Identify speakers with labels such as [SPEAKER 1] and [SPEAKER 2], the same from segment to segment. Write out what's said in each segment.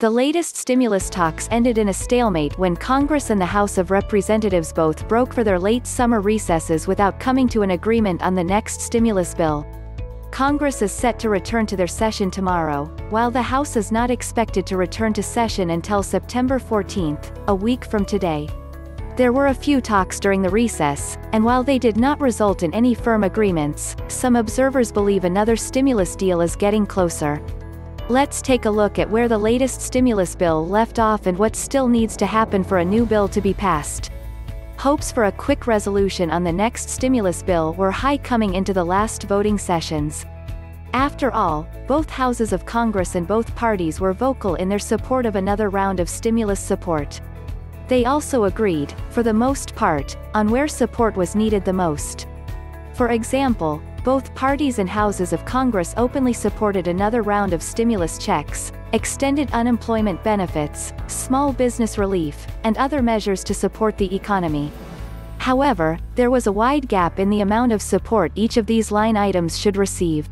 [SPEAKER 1] The latest stimulus talks ended in a stalemate when Congress and the House of Representatives both broke for their late summer recesses without coming to an agreement on the next stimulus bill. Congress is set to return to their session tomorrow, while the House is not expected to return to session until September 14, a week from today. There were a few talks during the recess, and while they did not result in any firm agreements, some observers believe another stimulus deal is getting closer. Let's take a look at where the latest stimulus bill left off and what still needs to happen for a new bill to be passed. Hopes for a quick resolution on the next stimulus bill were high coming into the last voting sessions. After all, both houses of Congress and both parties were vocal in their support of another round of stimulus support. They also agreed, for the most part, on where support was needed the most. For example, both parties and houses of Congress openly supported another round of stimulus checks, extended unemployment benefits, small business relief, and other measures to support the economy. However, there was a wide gap in the amount of support each of these line items should receive.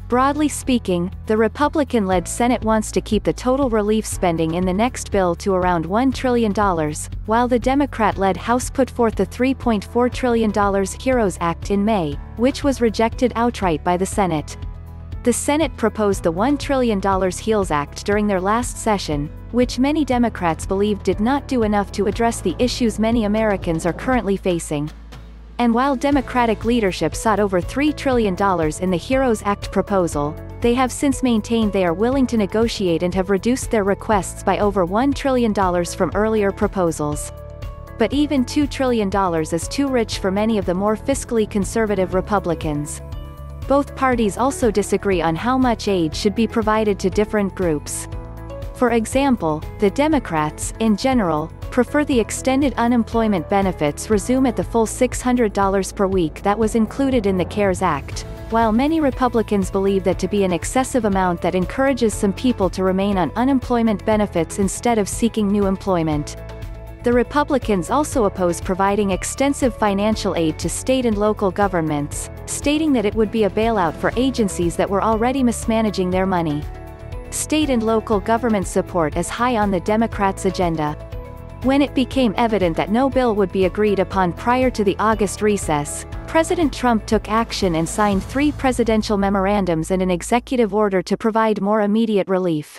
[SPEAKER 1] Broadly speaking, the Republican-led Senate wants to keep the total relief spending in the next bill to around $1 trillion, while the Democrat-led House put forth the $3.4 trillion HEROES Act in May, which was rejected outright by the Senate. The Senate proposed the $1 trillion HEROES Act during their last session, which many Democrats believed did not do enough to address the issues many Americans are currently facing. And while Democratic leadership sought over $3 trillion in the HEROES Act proposal, they have since maintained they are willing to negotiate and have reduced their requests by over $1 trillion from earlier proposals. But even $2 trillion is too rich for many of the more fiscally conservative Republicans. Both parties also disagree on how much aid should be provided to different groups. For example, the Democrats, in general, prefer the extended unemployment benefits resume at the full $600 per week that was included in the CARES Act, while many Republicans believe that to be an excessive amount that encourages some people to remain on unemployment benefits instead of seeking new employment. The Republicans also oppose providing extensive financial aid to state and local governments, stating that it would be a bailout for agencies that were already mismanaging their money. State and local government support is high on the Democrats' agenda. When it became evident that no bill would be agreed upon prior to the August recess, President Trump took action and signed 3 presidential memorandums and an executive order to provide more immediate relief.